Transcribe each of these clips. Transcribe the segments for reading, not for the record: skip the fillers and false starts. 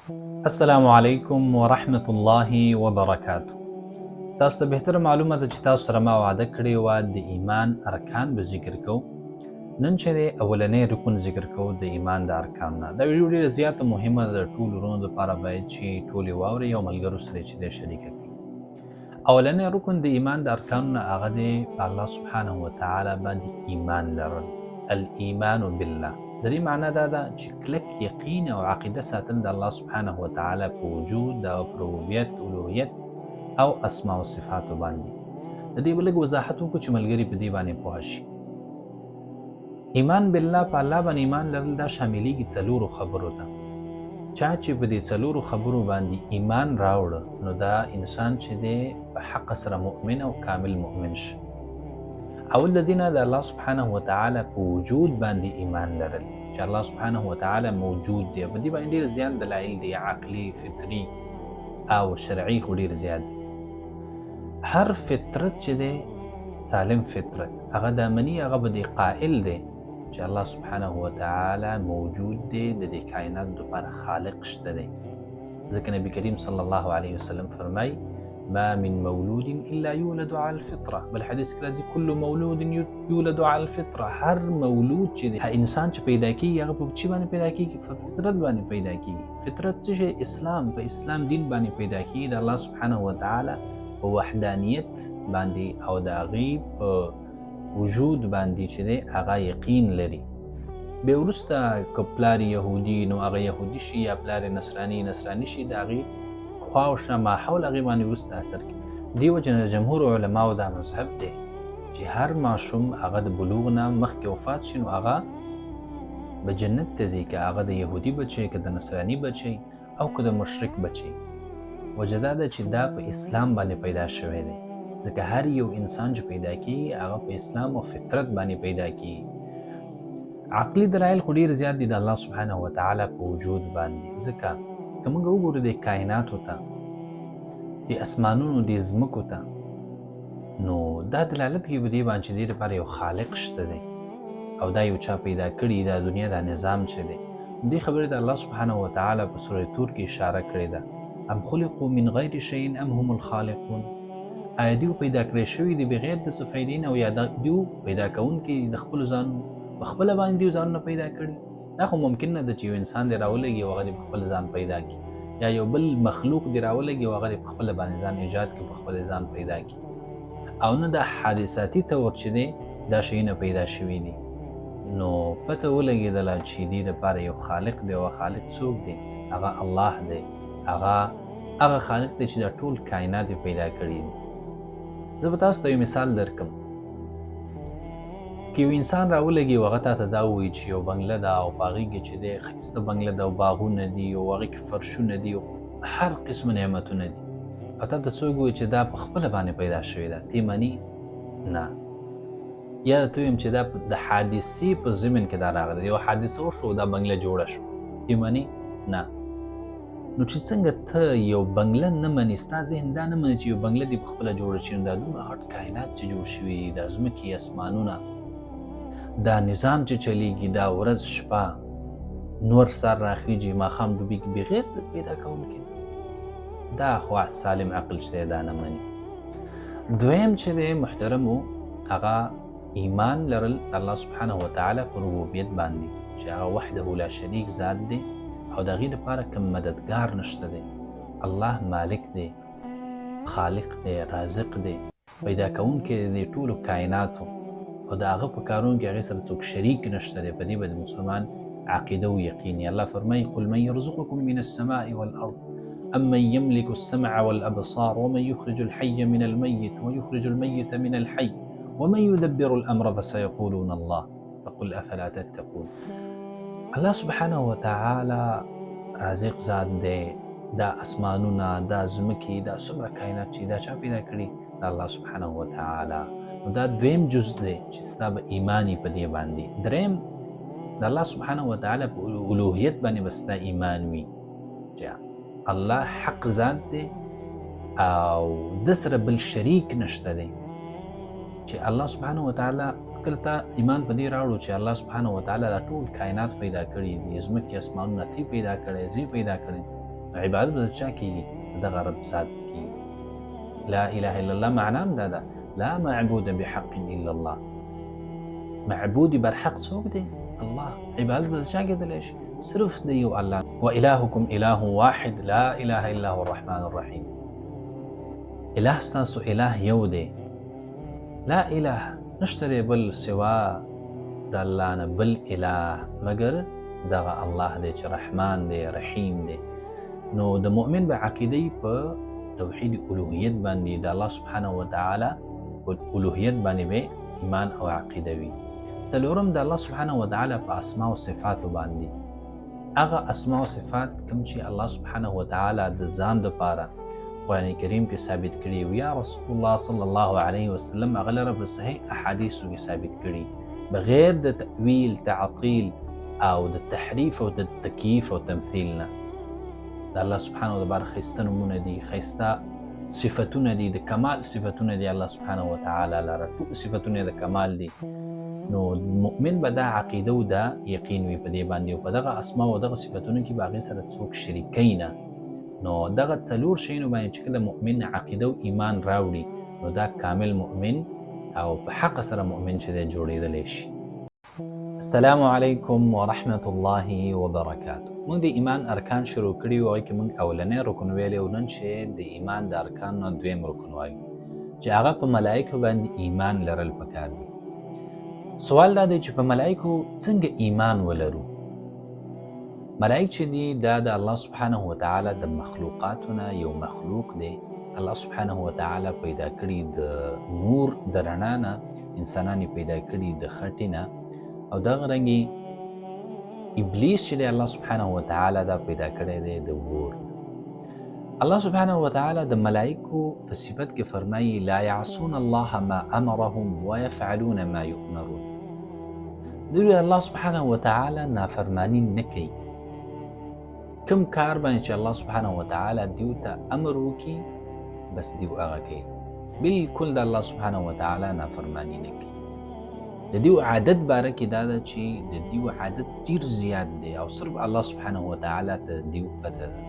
السلام علیکم ورحمة الله وبرکاته. تاسو ته بهتره معلومه ده چې تاسو سره ما وعده کړې وه د ایمان ارکان به ذکر کوو. نن چې دی اولنی رکن ذکر کوو د ایمان د ارکانو نه. دا ویډیو ډېره زیاته مهمه ده د ټولو وروڼو دپاره باید چې ټول یې واورئ او ملګرو سره چې دی شریکه کړي. اولنی رکن د ایمان د ارکانو نه هغه دی په الله سبحانه وتعالی باندې ایمان لرل، الایمان بالله. د دې معنا دا ده چې کلک یقین او عقیده ساتل د الله سبحانه وتعالی په وجود او په ربوبیت، الوهیت او اسماء او صفاتو باندې. د دې به لږ وضاحت وکړو چې ملګري په دې باندې پوه شي. ایمان بالله، په الله باندې ایمان لرل دا شاملېږي څلورو خبرو ته. چا چې په دې څلورو خبرو باندې ایمان راوړه نو دا انسان چې دی په حق سره مؤمن او کامل مؤمن شي. اول د دینه د الله سبحانه وتعالی په وجود باندې ایمان لرل، چې الله سبحانه وتعالی موجود دی. په دې باندې ډېر زیات دلایل دي، عقلي، فطري او شرعي خو ډېر زیات دي. هر فطرت چې دی سالم فطرت هغه د مني هغه به دی قائل دی چې الله سبحانه وتعالی موجود دی، د دې کائنات لپاره خالق شته دی. ځکه نبی کریم صلی الله علیه وسلم فرمای ما من مولود الا يولد على الفطره. بل حدیث کې راځي كل مولود يولد على الفطره. هر مولود چې دی انسان چې پیدا کیږي هغه په چی باندې پیدا کیږي؟ په فطرت باندې پیدا کیږي. فطرت چې اسلام، په اسلام دین باندې پیدا کیږي، د الله سبحانه وتعالی په وحدانیت باندې او د هغې په وجود باندې چې دی هغه یقین لري. بیا وروسته که پلار یهودي نو هغه یهودي شي، یا پلار نصراني شي، د هغې خوا او شا ماحول هغې باندې وروسته اثر کوي. دې وجه نه د جمهور علماو دا مذهب دی چې هر ماشوم هغه د بلوغ نه مخکې وفات شي نو هغه به جنت ته ځي، که هغه د یهودي بچی، که د نصراني بچی او که د مشرک بچی. وجه دا ده چې دا په اسلام باندې پیدا شوی دی. ځکه هر یو انسان چې پیدا کیږي هغه په اسلام او فطرت باندې پیدا کیږي. عقلي دلایل خو ډېر زیات دي د الله سبحانه وتعالی په وجود باندې. ځکه که موږ وګورو د کائناتو ته، د اسمانونو، د ځمکو ته، نو دا دلالت کوي په دې باندې چې دې لپاره یو خالق شته دی او دا یو چا پیدا کړي، دا دنیا، دا نظام چې دی. دې خبرې د الله سبحانه وتعالی په سورة طور کې اشاره کړې ده. ام خلقوا من غیر شیء ام هم الخالقون. آیا دیو پیدا کړی شوي دي بغیر د څه فایدې نه، او یا دیو پیدا کوونکي د خپلو ځانونو په خپله باندې دیو ځانونه پیدا کړي؟ دا خو ممکن نه ده چې یو انسان دې راولګي او هغه دې په خپل ځان پیدا کړي، یا یو بل مخلوق دې راولګي او هغه دې په خپله باندې ځان ایجاد کړي، په خپل ځان پیدا کړي. او نه دا حادثاتي طور چې دی دا شیونه پیدا شوي دي. نو پته ولګېدله چې دې دپاره یو خالق دی، او خالق څوک دی؟ هغه الله دی. هغه خالق دی چې دا ټول کائنات پیدا کړي دي. زه به تاسو ته یو مثال درکم. که یو انسان راولګي او هغه تا ته دا ووایي چې یو بنګله ده او په هغې کې چې دی ښایسته بنګله ده او باغونه دي او هغې کې فرشونه دي او هر قسم نعمتونه دي، او تا ته څوک ووایي چې دا په خپله باندې پیدا شوې ده، ته مني؟ نه. یا ته ویم چې دا د حادثې په ضمن کې دا راغلی، یو حادثه وشوه دا بنګله جوړه شوه، ته مني؟ نه. نو چې څنګه ته یو بنګله نه منې، ستا ذهن دا نه مني چې یو بنګله دې په خپله جوړه شي، نو دا دومره غټ کائنات چې جوړ شوي دي، دا ځمکې، اسمانونه، دا نظام چې چلیږي، دا ورځ شپه، نور سر راخیږي، ماښام ډوبېږي، بغیر د پیدا کوونکي، دا خو سالم عقل چې دی دا نه مني. دویم چې دی محترمو، هغه ایمان لرل الله سبحانه وتعالی په ربوبیت باندې، چې هغه وحده لا شریک ذات دی او د هغې لپاره کوم مددګار نشته دی. الله مالک دی، خالق دی، رازق دی، پیدا کوونکی دی ټولو کائناتو، او د هغه په کارونو کې هغې سره څوک شریک نشته دی. په دې به د مسلمان عقیده او یقین. الله فرمایي قل من یرزقکم من السماء والارض امن یملک السمع والابصار ومن یخرج الحی من المیت ویخرج المیت من الحی ومن یدبر الامر فسیقولون الله فقل افلا تتقون. الله سبحانه وتعالی رازق ذات دی. دا اسمانونه، دا ځمکې، دا څومره کائنات چې دا چا پیدا کړي؟ دا الله سبحانه وتعالی. نو دا دویم جز دی چې ستا به ایمانی په دې باندې. دریم، د الله سبحانه وتعالی په الوهیت باندې به ستا ایمان وي چې الله حق ذات دی او د سره بل شریک نشته دی. چې الله سبحانه وتعالی کله ته ایمان په دې راوړو چې الله سبحانه وتعالی دا ټول کائنات پیدا کړي دي، ځمکې، اسمانونه، تی پیدا کړی، زی پیدا کړی، عبادت به چا کیږي؟ دغه رب ذات کیږي. لا اله الا الله معنا دا ده لا معبود بحق الا الله. معبود بر حق څوک دی؟ الله. عبادت به چا کېدلی شي؟ صرف د یو الله. والهکم اله واحد لا اله الا هو الرحمن الرحیم. اله ستاسو اله یو دی، لا اله نشته دی بل سوا د الله نه بل اله مگر دغه الله دی چې رحمان دی رحیم دی. نو د مؤمن به عقیده په توحید الوهیت باندې د الله سبحانه وتعالى الوهیت باندې به ایمان او عقیده وي. څلورم د الله سبحانه وتعالى په اسماء او صفات باندې هغه اسماء او صفات کوم چې الله سبحانه وتعالى د ځان لپاره قرآن کریم کې ثابت کړي او یا رسول الله صلی الله علیه وسلم هغه لره په صحیح احادیثو کې ثابت کړي بغیر د تأویل تعطیل او د تحریف او د تکییف او تمثیل نه. د الله سبحانه وتعالى خیسته نومونه دي، خیسته صفتونه دي، د کمال صفتونه دي الله سبحانه وتعالى لره، ټول صفتونه د کمال دي. نو مؤمن به دا عقیده او دا یقین وي په دې باندې او په دغه اسماء او دغه صفتونو کې به هغې سره څوک شریکوي نه. نو دغه څلور شیانو باندې چې کله مؤمن عقیده او ایمان راوړي نو دا کامل مؤمن او په حق سره مؤمن چې دی جوړېدلی شي. السلام علیکم ورحمة الله وبرکاته. موږ د ایمان ارکان شروع کړي او هغې کې موږ اولنی رکن ویلی او نن چې د ایمان د ارکانو نه دویم رکن وایو چې هغه په ملایکو باندې ایمان لرل پکار دي. سوال دا دی چې په ملایکو څنګه ایمان ولرو؟ ملائک چې دي دا د الله سبحانه وتعالى د مخلوقاتو نه یو مخلوق دی. الله سبحانه وتعالى پیدا کړي د نور د رڼا نه، انسانان پیدا کړي د خټې نه، او دغه رنګې ابلیس چې دی الله سبحانه وتعالى دا پیدا کړی دی د اور. الله سبحانه وتعالى د ملائکو په صفت کې فرمایي لا يعصون الله ما امرهم ويفعلون ما يؤمرون. دوی الله سبحانه وتعالى نافرمانی نه کوي. کم کار باندې چې الله سبحانه وتعالى دیو ته امر وکړي بس دیو هغه کوي، بالکل د الله سبحانه وتعالى نافرمانی نه کوي. د دیو عادت باره کې دا ده چې د دیو عادت ډیر زیات دی او صرف الله سبحانه وتعالى ته دیو پته ده.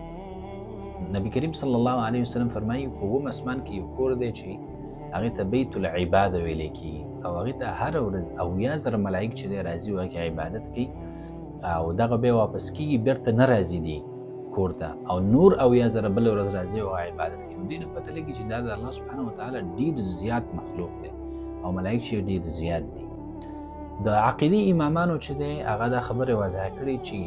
نبی کریم صلی الله علیه وسلم فرمایي په اووم اسمان کې یو کور دی چې هغې ته بیت العباده ویلی کېږي او هغې ته هره ورځ 80,000 ملایک چې دی راځي او هغې کې عبادت کوي او دغه بیا واپس کېږي بیرته نه راځي دی کور ته او نور 80,000 بله ورځ راځي او عبادت کوي. نو دې نه پته لګي چې دا د الله سبحانه وتعالى ډېر زیات مخلوق دی او ملایک چې ډېر زیات دي. د عقیدي امامانو چې دی هغه دا خبرې واضح کړي چې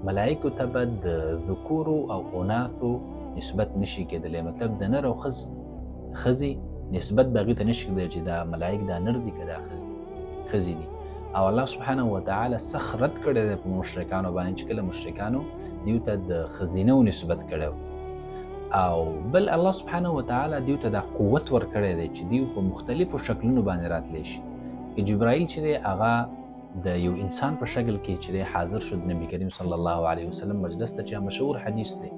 ملایکو ته به د ذکورو او اناثو نسبت نشي کېدلی، مطلب د نر او ښځې نسبت به هغې ته نشي کېدلی چې دا ملایک دا نر دي که دا ښځې دي. او الله سبحانه وتعالى سخت رد کړی دی په مشرکانو باندې چې کله مشرکانو دیو ته د ښځینهو نسبت کړی او بل الله سبحانه وتعالى دیو ته دا قوت ورکړی دی چې دیو په مختلفو شکلونو باندې راتلی شي. جبرائیل چې دی هغه د یو انسان په شکل کې چې دی حاضر شو د نبی کریم صلی الله علیه وسلم مجلس ته چې مشهور حدیث دی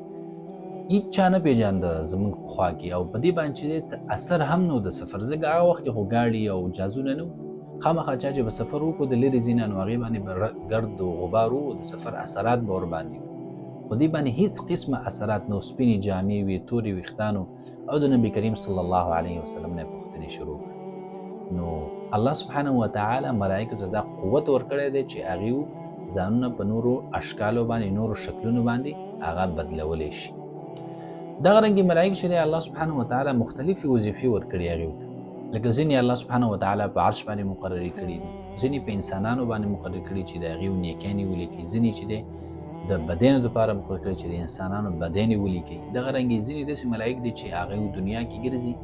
هیڅ چا نه پېژانده زموږ په خوا کې او په دې باندې چې دی څه اثر هم نه و د سفر. ځکه هغه وخت کې خو ګاډي او جازونه نه و، خامخا چا چې به سفر وکړو د لرې ځای نه نو هغې باندې به ګرد و غبار و، د سفر اثرات به ورباندې وو. خو دې باندې هیڅ قسمه اثرات نه و، سپینې جامې وې، تورې ویښتانو او د نبي کریم صلی الله علیه وسلم نه یې پوښتنې شروع کړې. نو الله سبحانه وتعالى ملائکو ته دا قوت ورکړی دی چې هغې ځانونه په نورو اشکالو باندې نورو شکلونو باندې هغه بدلولی شي. دغه رنګې ملائک چې دی الله سبحانه وتعالى مختلفې وظیفې ورکړي هغې ته، لکه ځینې الله سبحانه وتعالى په عرش باندې مقررې کړي دي، ځینې په انسانانو باندې مقرر کړي چې د هغې نیکیانې ولیکي، ځینې چې دی د بدنو دپاره مقرر کړي چې د انسانانو بدنې ولیکي. دغه رنګې ځینې داسې ملائک دي چې هغې دنیا کې ګرځي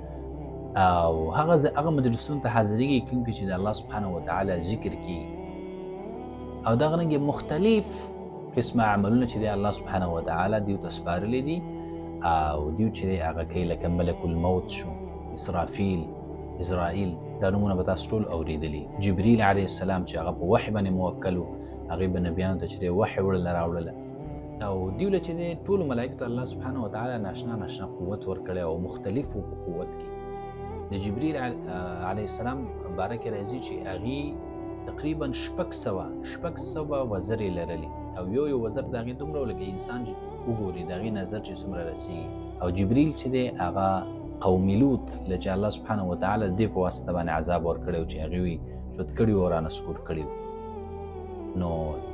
او هغه مجلسونو ته حاضرېږي کوم کې چې د الله سبحانه وتعالى ذکر کېږي او دغه رنګې مختلف قسمه عملونه چې دی الله سبحانه وتعالى دیو ته سپارلی دي او دیو چې دی هغه کوي، لکه ملک الموت شو، اسرافیل، اسرائیل، دا نومونه به تاسو ټول اورېدلي. جبریل علیه السلام چې هغه په وحي باندې موکل و، هغې به نبیانو ته چې دی وحي وړله راوړله او دیو له چې دی ټولو ملایکو ته الله سبحانه وتعالى ناشنا قوت ورکړی او مختلف و په قوت کې. د جبریل علیه السلام باره کې راځي چې هغې تقریبا 600 وزرې لرلې او یو وزر د هغې دومره و لکه انسان وګوري د هغې نظر چې څومره رسیږي. او جبریل چې دی هغه قوم لوط له چې الله سبحانه وتعالی د دې په واسطه باندې عذاب ورکړی و چې هغې وي شد کړي و او رانه سکور کړي و. نو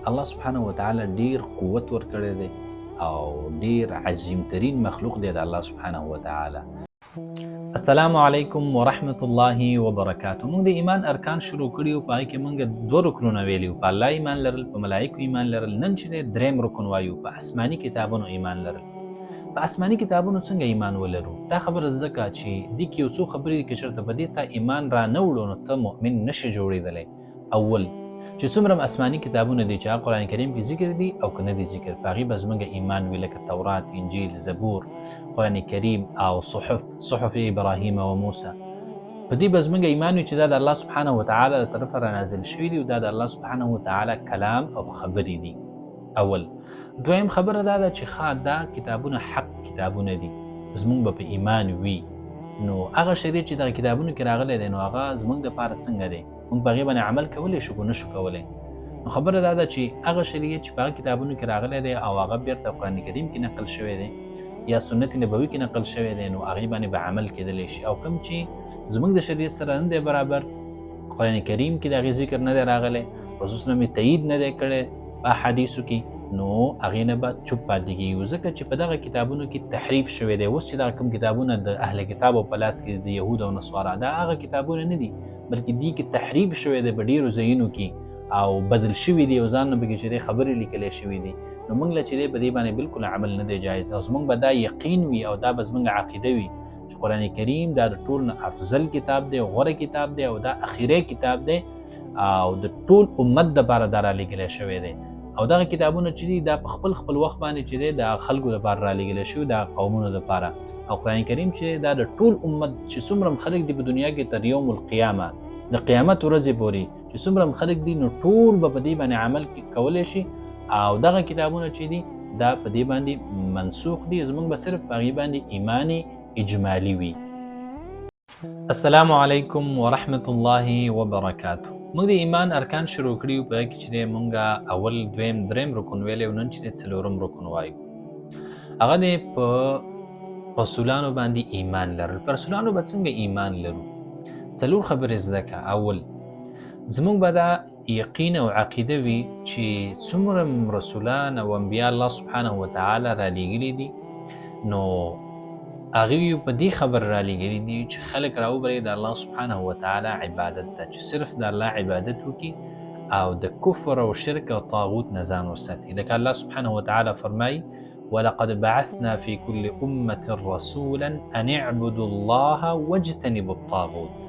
الله سبحانه وتعالی ډیر قوت ورکړی دی او ډیر عظیم ترین مخلوق دی د الله سبحانه وتعالی. السلام علیکم ورحمت الله وبرکاته. موږ د ایمان ارکان شروع کړي او په هغې کې موږ 2 رکنونه ویلي وو، په الله ایمان لرل، په ملایکو ایمان لرل. نن چې دی 3 رکن وایو، په آسماني کتابونو ایمان لرل. په آسماني کتابونو څنګه ایمان ولرو؟ دا خبره ځکه چې دې کې یو څو خبرې دي، که چېرته په دې ته ایمان را نه وړو نو ته مؤمن نشې جوړېدلی. اول چې څومره آسماني کتابونه دي چې هغه قرآن کریم کې ذکر دي او که نه دي ذکر، په هغې به زموږ ایمان وي، لکه تورات، انجیل، زبور، قرآن کریم او صحف ابراهیم و موسی. په دې به زموږ ایمان وي چې دا د الله سبحانه وتعالی د طرفه را نازل شوي دي او دا د الله سبحانه وتعالی کلام او خبرې دي. اول. دویم خبره دا ده چې دا کتابونه حق کتابونه دي، زموږ به په ایمان وي. نو هغه شریعت چې دغه کتابونو کې راغلی دی نو هغه زموږ دپاره څنګه دی؟ موږ په هغې باندې عمل کولی شو که نه شو کولی؟ نو خبره دا ده چې هغه شریعت چې په هغه کتابونو کې راغلی دی او هغه بیرته قرآن کریم کې نقل شوی دی یا سنت نبوي کې نقل شوی دی، نو هغې باندې به عمل کېدلی شي. او کوم چې زموږ د شریعت سره نه دی برابر، قرآن کریم کې د هغې ذکر نه دی راغلی، رسول صلی الله علیه وسلم تایید نه دی کړی په احادیثو کې، نو هغې نه به چوپ پاتې کېږو، ځکه چې په دغه کتابونو کې تحریف شوی دی. اوس چې دغه کوم کتابونه د اهل کتابو په لاس کې د یهود او نصارا، دا هغه کتابونه نه دي، بلکې دې کې تحریف شوی دی په ډېرو ځایونو کې او بدل شوي دي او ځان نه پکې چې دی خبرې لیکلی شوي دي. نو موږ له چې دی په دې باندې بلکل عمل نه دی جایز، او زموږ به دا یقین وي او دا به زموږ عقیده وي چې قرآن کریم دا د ټول نه افضل کتاب دی، غوره کتاب دی او دا اخیری کتاب دی او د ټول امت دپاره دا رالیږلی شوی دی. او دغه کتابونه چې دي دا په خپل وخت باندې چې دی د خلکو لپاره رالیږلی شوي، د قومونو لپاره. او قرآن کریم چې دا د ټول امت چې څومره خلک دي په دنیا کې تر یوم القیامه د قیامت ورځې پورې چې څومره خلک دي نو ټول به په دې باندې عمل کولی شي. او دغه کتابونه چې دي دا په دې باندې منسوخ دي، زموږ به صرف په هغې باندې ایمان اجمالي وي. السلام علیکم ورحمت الله وبرکاته. موږ د ایمان ارکان شروع کړي په هغې کې چې دی موږ اول، دویم، دریم رکن ویلی او نن چې دی 4م رکن وایو. هغه دی په رسولانو باندې ایمان لرل. په رسولانو به څنګه ایمان لرو؟ 4 خبرې زده که. اول، زموږ به دا یقین او عقیده وي چې څومره رسولان او انبیا الله سبحانه وتعالی رالیږلي دي نو هغوی په دې خبر رالیږلي دي چې خلک راوبري د الله سبحانه وتعالی عبادت ته، چې صرف د الله عبادت وکړي او د کفر او شرک او طاغوت نه ځان وساتي. لکه الله سبحانه وتعالی فرمایي ولقد بعثنا في كل أمة رسولا أن اعبدوا الله واجتنبوا الطاغوت.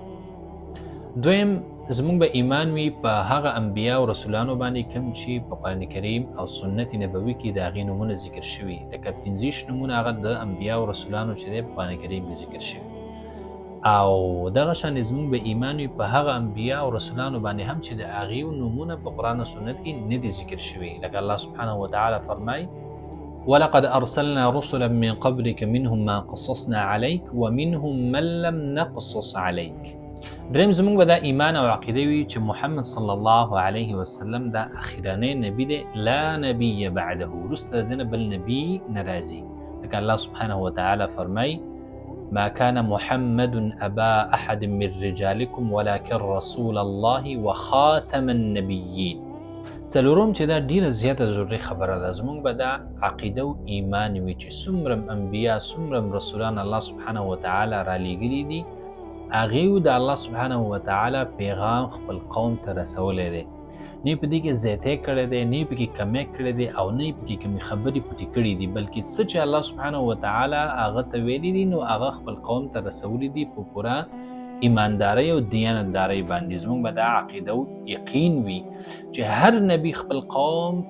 دویم، زموږ به ایمان وي په هغه انبیا او رسولانو باندې کوم چې په قرآن کریم او سنت نبوي کې د هغې نومونه ذکر شوي، لکه 15 نومونه هغه د انبیا او رسولانو چې دی په قرآن کریم کې ذکر شوي. او دغه شان زموږ به ایمان وي په هغه انبیا او رسولانو باندې هم چې د هغې نومونه په قرآن او سنت کې نه دي ذکر شوي، لکه الله سبحانه وتعالی فرمایي ولقد أرسلنا رسلا من قبلك منهم ما قصصنا عليك ومنهم من لم نقصص عليك. دریم، زموږ به دا ایمان او عقیده وي چې محمد صلی الله علیه وسلم دا اخرانی نبی دی، لا نبی بعده، وروسته د ده نه بل نبی نه راځي. لکه الله سبحانه وتعالی فرمایي ما كان محمد أبا أحد من رجالكم ولكن رسول الله وخاتم النبيين. 4م چې دا ډیره زیاته ضروري خبره ده، زموږ به دا عقیده او ایمان وي چې څومره انبیا څومره رسولان الله سبحانه وتعالی رالیږلي دي هغې د الله سبحانه وتعالی پیغام خپل قوم ته رسولی دی، نه په دې کې زیاتی کړی دی، نه په کې کمی کړی دی او نه په کې کمې خبرې پټې کړي دي، بلکې څه چې الله سبحانه وتعالی هغه ته ویلي دي نو هغه خپل قوم ته رسولی دي په پوره ایماندارۍ او دیانتدارۍ باندې. زموږ به دا عقیده او یقین وي چې هر نبی خپل قوم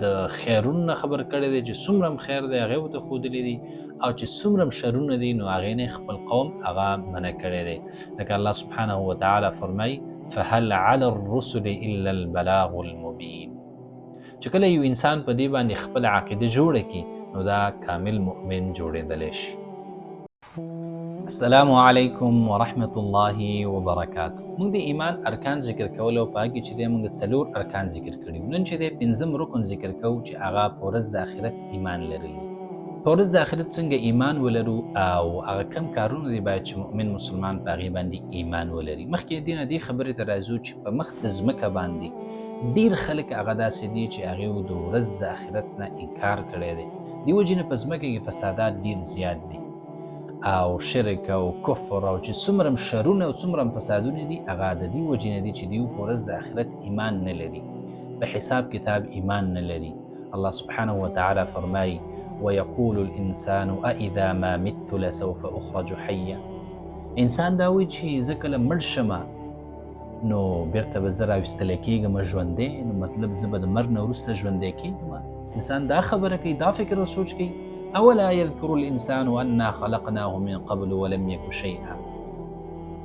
د خیرونو نه خبر کړی دی چې څومره خیر دی هغې ورته ښودلی دي او چې څومره شرونه دي نو هغې نه خپل قوم هغه منع کړی دی. لکه الله سبحانه وتعالی فرمایي فهل على الرسل الا البلاغ المبین. چې کله یو انسان په دې باندې خپل عقیده جوړه کړي نو دا کامل مؤمن جوړېدلی شي. السلام علیکم ورحمت الله وبرکاته. موږ د ایمان ارکان ذکر کول او په هغې کې چې دی موږ 4 ارکان ذکر کړي. نن چې دی 5م رکن ذکر کوو چې هغه په ورځ د آخرت ایمان لرل دي. په ورځ د آخرت څنګه ایمان ولرو او هغه کم کارونه دي باید چې مؤمن مسلمان په هغې باندې ایمان ولري. مخکې دې نه دې خبرې ته راځو چې په مخ د ځمکه باندې ډېر خلک هغه داسې دي چې هغې د ورځ د آخرت نه انکار کړی دی. دې وجې نه په ځمکه کې فسادات ډېر زیات دي او شرک او کفر او چې څومره شرونه او څومره فسادونه دي هغه د دې وجې نه دي چې دوی په ورځ د آخرت ایمان نه لري، په حساب کتاب ایمان نه لري. الله سبحانه وتعالى فرمایي ويقول الإنسان أإذا ما مت لسوف أخرج حيا. انسان دا وایي چې زه کله مړ شمه نو بیرته به زه راویستلی کېږم ژوندی، نو مطلب زه به د مرګ نه وروسته ژوندی کېږم. انسان دا خبره کوي، دا فکر او سوچ کوي. اولا يذكر الإنسان أنا خلقناه من قبل ولم يك شيئا.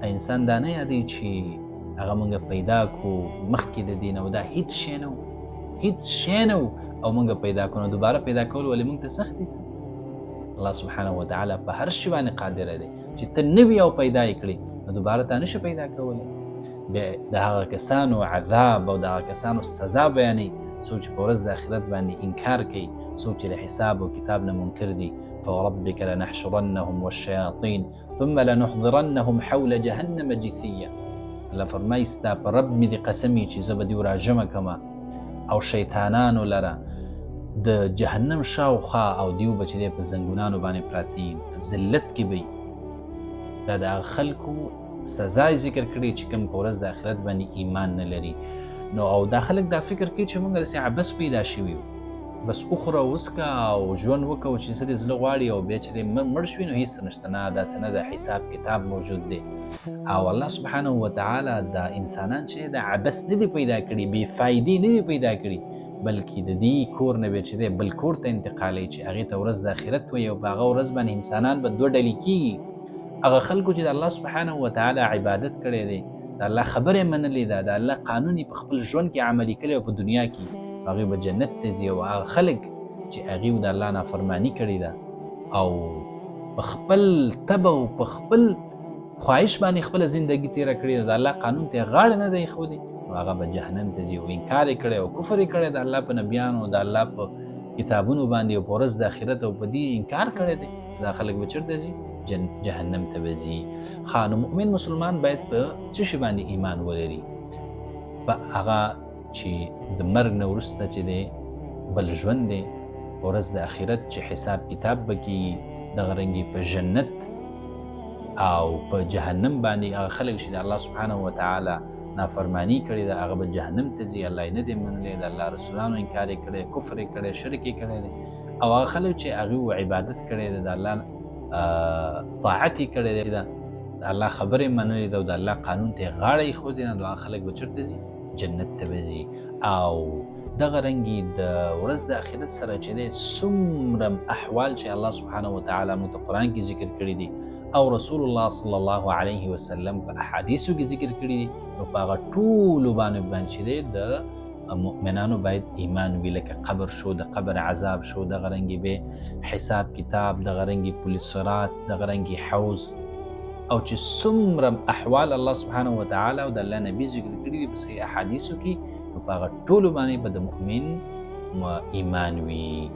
انسان دا نه یادوي چې هغه موږ پیدا کړو مخکې د دې نه او دا هیڅ شی نه و، هیڅ شی نه و او موږ پیدا کړو. نو دوباره پیدا کول ولې موږ ته سخت دي؟ الله سبحانه وتعالی په هر شي باندې قادر دی چې ته نوي او پیدا یې کړې نو دوباره تا نشي پیدا کولی. بیا د هغه کسانو عذاب او د هغه کسانو سزا بیانوي څوک چې په ورځ د آخرت باندې انکار کوي، څوک چې د حساب او کتاب نه منکر دي. فوربک لنحشرنهم والشیاطین ثم لنحضرنهم حول جهنم جثیا. الله فرمایي ستا په رب مې دې قسم وي چې زه به دوی راجمع کړمه او شیطانانو لره د جهنم شاوخوا او دیو به چې دی په زنګونانو باندې پراته ذلت کې به دا د هغه خلکو سزا ذکر کړي چې کوم په ورځ د آخرت باندې ایمان نه لري. نو او دا خلک دا فکر کوي چې موږ داسې عبث پیدا شوي یو، بس وخوره وڅکه او ژوند وکړو چې څه دې زړه غواړي او بیا چې دی مړ شوي نو هېڅ نشته. نه داسې نه ده، حساب کتاب موجود دی. او الله سبحانه وتعالی دا انسانان چې دا عبث نه دي پیدا کړي، بې فایدې نه دي پیدا کړي، بلکې د دې کور نه بیا چې دی بل کور ته انتقالوي چې هغې ته ورځ د آخرت وایي او په هغه ورځ باندې انسانان به دوه ډلې کېږي. هغه خلکو چې د الله سبحانه وتعالی عبادت کړی دی، د الله خبرې منلې ده، د الله قانون یې په خپل ژوند کې عملي کړی او په دنیا کې هغوی به جنت ته ځي. او هغه خلک چې هغوی د الله نافرماني کړې ده او په خپل طبع او په خپل خواهش باندې خپله زندګي تېره کړې ده، د الله قانون ته یې غاړه نه ده ایښودې، نو هغه به جهنم ته ځي او انکار یې کړی او کفر یې کړی د الله په نبیانو، د الله په کتابونو باندې او په ورځ د آخرت او په دې انکار کړی دی. دا خلک به چېرته ځي؟ جهنم ته به ځي. نو مؤمن مسلمان باید په څه شي باندې ایمان ولري؟ په هغه چې د مرګ نه وروسته چې دی بل ژوند دی، په ورځ د آخرت چې حساب کتاب به کېږي، دغه رنګې په جنت او په جهنم باندې هغه خلک چې د الله سبحانه وتعالی نافرمانی کړې ده هغه به جهنم ته ځي. الله یې نه دی منلی، د الله رسولانو انکار یې کړی، کفر یې کړی، شرک یې کړی دی. او هغه خلک چې هغوی عبادت کړی ده، د الله طاعت یې کړی دی، د الله خبرې منلې ده او د الله قانون ته یې غاړه ایښودې ده، نو هغه خلک به چېرته ځي؟ جنت ته به ځي. او دغه رنګې د ورځ د آخرت سره چې دی څومره احوال چې الله سبحانه وتعالی موږ ته قرآن کې ذکر کړي دي او رسول الله صلی الله علیه وسلم په احادیثو کې ذکر کړي دي، نو په هغه ټولو باندې چې دی د مؤمنانو باید ایمان وي. لکه قبر شو، د قبر عذاب شو، دغه رنګې به حساب کتاب، دغه رنګې پل صراط، دغه رنګې حوض، او چې څومره احوال الله سبحانه وتعالی او د الله نبي ذکر کړي دي په صحیح احادیثو کې، نو په هغه ټولو باندې به د مؤمن ایمان وي.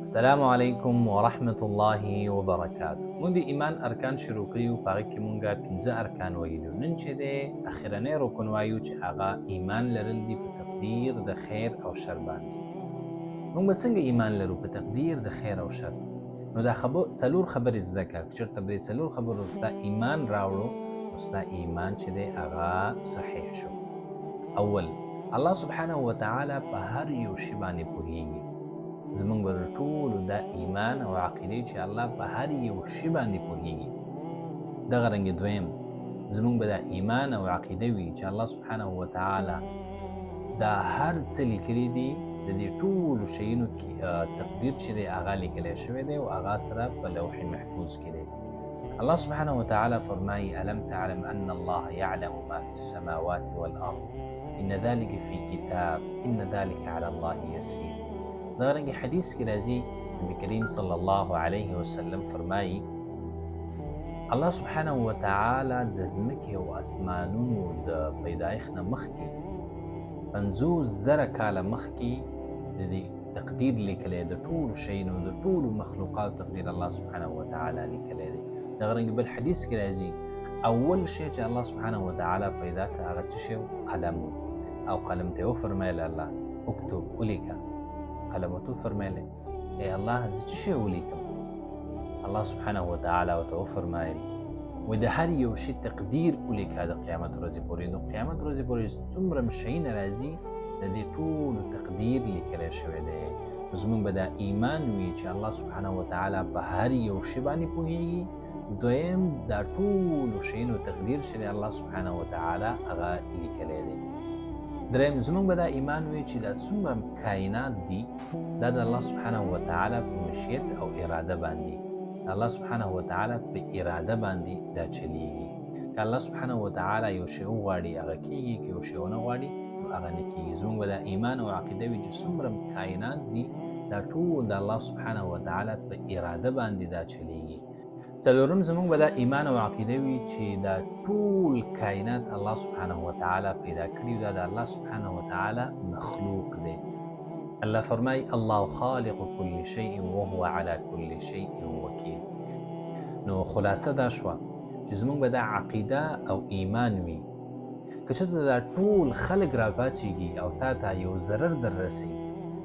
السلام علیکم ورحمة الله وبرکاته. موږ د ایمان ارکان شروع کړیو، په هغه کې موږ 5 ارکان ویلو. نن چې دی اخرنی رکن وایو چې هغه ایمان لرل دي په تقدیر د خیر او شر باندې. موږ به څنګه ایمان لرو په تقدیر د خیر او شر؟ نو دا څلور خبرې زده کړه. که چېرته به د څلور خبرو ته ایمان راوړو نو ستا ایمان چې دی هغه صحیح شو. اول، الله سبحانه وتعالی په هر یو شي باندې پوهیږي. زمونږ به ټولو دا ایمان او عقیدې چې الله په هر یو شي باندې پوهیږي. دغه رنګې دویم، زمونږ به دا ایمان او عقیده وي چې الله سبحانه وتعالی دا هر څه لیکلي دي، د دې ټولو شیانو تقدیر چې دی هغه لیکلی شوی دی او هغه سره په لوح محفوظ کې دی. الله سبحانه وتعالی فرمایي الم تعلم ان الله يعلم ما في السماوات والارض ان ذلك في كتاب ان ذلك على الله يسير. دا رنګې حدیث کې راځي، نبی کریم صلی الله علیه وسلم فرمایي الله سبحانه وتعالی د ځمکې او اسمانونو د پیدایښت نه مخکې 50,000 کاله مخکې د دې تقدیر لیکلی د ټولو شیانو د ټولو مخلوقاتو تقدیر الله سبحانه وتعالی لیکلی دی. دغه رنګ بل حدیث کې راځي اول شی چې الله سبحانه وتعالی پیدا کړ هغه څه شی قلم او قلم ته وفرمایل الله اکتب ولیکه. قلم ته فرمایل ای الله زه څه شی ولیکم؟ الله سبحانه وتعالی ورته وفرمایل و د هر یو شي تقدیر ولیکه د قیامت ورځې پورې. نو قیامت ورځې پورې څومره شیونه راځي د دې ټولو تقدیر لیکلی شوی دی. زموږ به دا ایمان وي چې الله سبحانه وتعالی په هر یو شي باندې پوهیږي. دویم دا ټولو شیانو تقدیر چې الله سبحانه وتعالی هغه لیکلی دی. دریم زموږ به دا ایمان وي چې دا څومره کائنات دي دا د الله سبحانه وتعالی په مشیت او اراده باندې الله سبحانه وتعالی په اراده باندې دا چلیږي. که الله سبحانه وتعالی یو شی وغواړي هغه کیږي، که یو شی ونه غواړي نو هغه نه کیږي. زموږ به دا ایمان او عقیده وي چې څومره کائنات دي دا ټول د الله سبحانه وتعالی په اراده باندې دا چلیږي. څلورم زموږ به دا ایمان او عقیده وي چې دا ټول کائنات الله سبحانه وتعالی پیدا کړي دا د الله سبحانه وتعالی مخلوق دی. الله فرمای الله خالق كل شيء وهو على كل شيء وكيل. نو خلاصه دا شوه چې زموږ به دا عقیده او ایمان وي که چېرته دا ټول خلق را پاڅېږي او تا ته یو ضرر در رسوي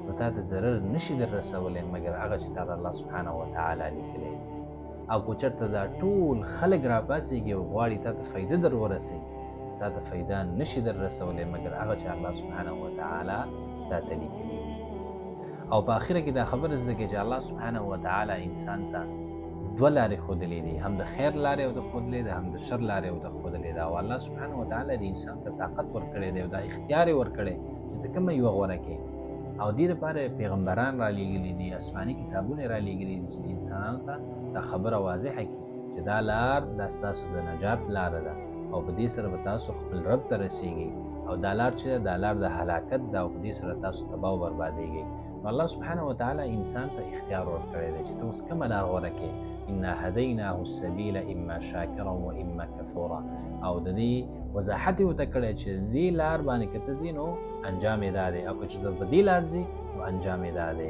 نو تا ته ضرر نشي در رسولی مګر هغه چې تا ته الله سبحانه وتعالی لیکلی. او که چېرته دا ټول خلق را پاڅېږي او غواړي تا ته فایده در ورسوي تا ته فایده نشي در رسولی مګر هغه چې الله سبحانه وتعالی تا ته لیکلی. او په اخره کې دا خبره زده کړئ چې الله سبحانه وتعالی انسان ته دوه لارې ښودلې دي، هم د خیر لارې او د ښودلې ده، هم د شر لارې او د ښودلې ده. او الله سبحانه وتعالی د انسان ته طاقت ورکړی دی او دا اختیار یې ورکړی چې ته کومه یوه غوره کړې. او دې لپاره پیغمبران را لیږلي دي، آسماني کتابونه را لیږلي دي چې انسانانو ته دا خبره واضحه کړي چې دا لار دا ستاسو د نجات لاره ده او په دې سره به تاسو خپل رب ته رسیږئ. او دا لار چې ده دا لار د هلاکت ده او په دې سره تاسو تباه او بربادېږئ. نو الله سبحانه وتعالی انسان ته اختیار ورکړی دی چې ته اوس کومه لار غوره کړې. انا هدیناه السبیل اما شاکرا و اما کفورا. او د دې وضاحت یې ورته کړی چې د دې لار باندې که ته ځې نو انجام یې دا دی او که چې ته په دې لار ځې نو انجام یې دا دی.